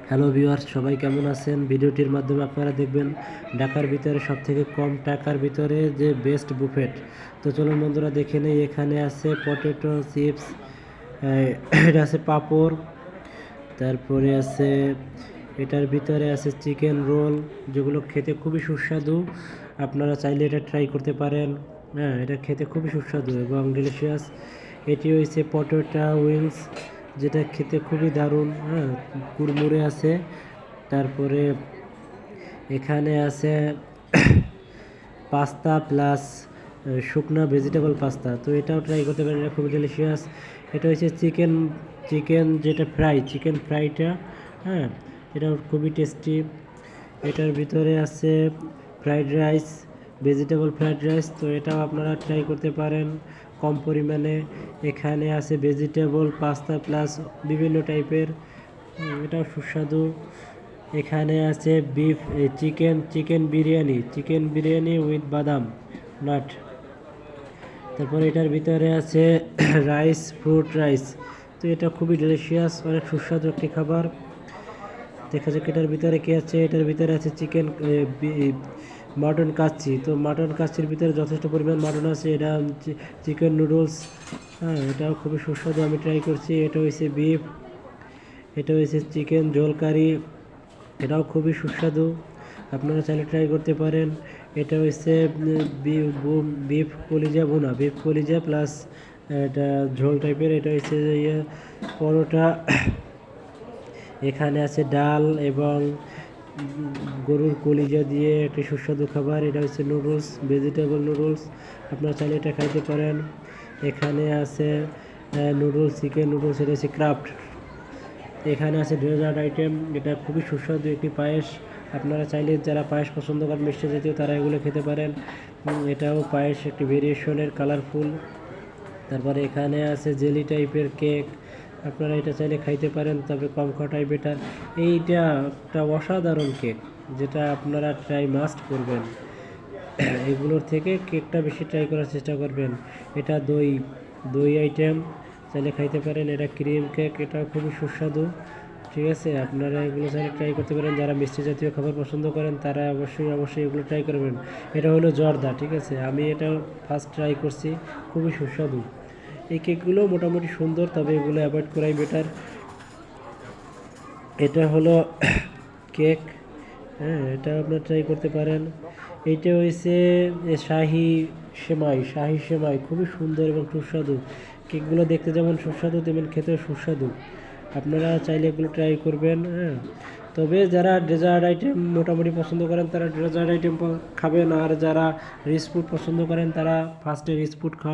Hello viewers, সবাই কেমন আছেন? ভিডিওটির মাধ্যমে আপনারা দেখবেন ঢাকার ভিতরে সবথেকে কম টাকার ভিতরে যে বেস্ট বুফেট। তো চলুন বন্ধুরা দেখে নেই। এখানে আছে পটেটো চিপস, এটা আছে পাঁপড়, তারপরে আছে এটার ভিতরে আছে চিকেন রোল, যেগুলো খেতে খুবই সুস্বাদু। আপনারা চাইলে এটা ট্রাই করতে পারেন। হ্যাঁ, এটা খেতে খুবই সুস্বাদু এবং ডিলিশিয়াস। এটি হয়েছে পটেটো উইংস, যেটা খেতে খুবই দারুণ। হ্যাঁ, কুড়মুড়ে আছে। তারপরে এখানে আছে পাস্তা প্লাস শুকনা ভেজিটেবল পাস্তা, তো এটাও ট্রাই করতে পারেন, এটা খুবই ডেলিশিয়াস। এটা হচ্ছে চিকেন চিকেন যেটা চিকেন ফ্রাইটা। হ্যাঁ, এটা খুবই টেস্টি। এটার ভিতরে আছে fried rice, vegetable fried rice, তো এটাও আপনারা ট্রাই করতে পারেন কম পরিমাণে। এখানে আছে ভেজিটেবল পাস্তা প্লাস বিভিন্ন টাইপের, এটাও সুস্বাদু। এখানে আছে চিকেন বিরিয়ানি উইথ বাদাম নাট। তারপরে এটার ভিতরে আছে ফ্রুট রাইস, তো এটা খুবই ডেলিশিয়াস, অনেক সুস্বাদু একটি খাবার। দেখা যাক এটার ভিতরে কী আছে। এটার ভিতরে আছে মাটন কাচ্চি, তো মাটন কাচ্চির ভিতরে যথেষ্ট পরিমাণ মাটন আছে। এটা চিকেন নুডলস, হ্যাঁ, এটাও খুবই সুস্বাদু, আমি ট্রাই করছি। এটা হয়েছে বিফ, এটা হয়েছে চিকেন ঝোল কারি, এটাও খুবই সুস্বাদু, আপনারা চাইলে ট্রাই করতে পারেন। এটা হচ্ছে বিফ কলিজা প্লাস এটা ঝোল টাইপের। এটা হচ্ছে পরোটা। এখানে আছে ডাল এবং গরুর কলিজা দিয়ে একটি সুস্বাদু খাবার। এটা হচ্ছে নুডলস, ভেজিটেবল নুডলস, আপনারা চাইলে এটা খাইতে পারেন। এখানে আছে নুডলস, চিকেন নুডলস, এটা হচ্ছে ক্রাফট। এখানে আছে ডেজার্ট আইটেম, এটা খুবই সুস্বাদু একটি পায়েস। আপনারা চাইলে যারা পায়েস পছন্দ করেন মিষ্টি জাতীয়, তারা এগুলো খেতে পারেন। এটাও পায়েস একটি ভেরিয়েশনের, কালারফুল। তারপরে এখানে আছে জেলি টাইপের কেক, আপনারা এটা চাইলে খাইতে পারেন, তবে কম খাওয়াটাই বেটার। এইটা একটা অসাধারণ কেক, যেটা আপনারা মাস্ট করবেন। এগুলোর থেকে কেকটা বেশি ট্রাই করার চেষ্টা করবেন। এটা দই আইটেম, চাইলে খাইতে পারেন। এটা ক্রিম কেক, এটা খুবই সুস্বাদু। ঠিক আছে, আপনারা এগুলো চাইলে ট্রাই করতে পারেন। যারা মিষ্টি জাতীয় খাবার পছন্দ করেন তারা অবশ্যই এগুলো ট্রাই করবেন। এটা হলো জর্দা, ঠিক আছে, আমি এটা ফার্স্ট ট্রাই করছি, খুবই সুস্বাদু। এই কেকগুলো মোটামুটি সুন্দর, তবে এগুলো অ্যাভয়েড করাই বেটার। এটা হলো কেক, হ্যাঁ, এটা আপনারা ট্রাই করতে পারেন। এইটা হয়েছে শাহি সেমাই, খুবই সুন্দর এবং সুস্বাদু। কেকগুলো দেখতে যেমন সুস্বাদু, তেমন খেতেও সুস্বাদু। আপনারা চাইলে এগুলো ট্রাই করবেন। হ্যাঁ, তবে যারা ডেজার্ট আইটেম মোটামুটি পছন্দ করেন তারা ডেজার্ট আইটেম খাবেন, আর যারা রিচ ফুড পছন্দ করেন তারা ফার্স্টে রিচ ফুড খাওয়া।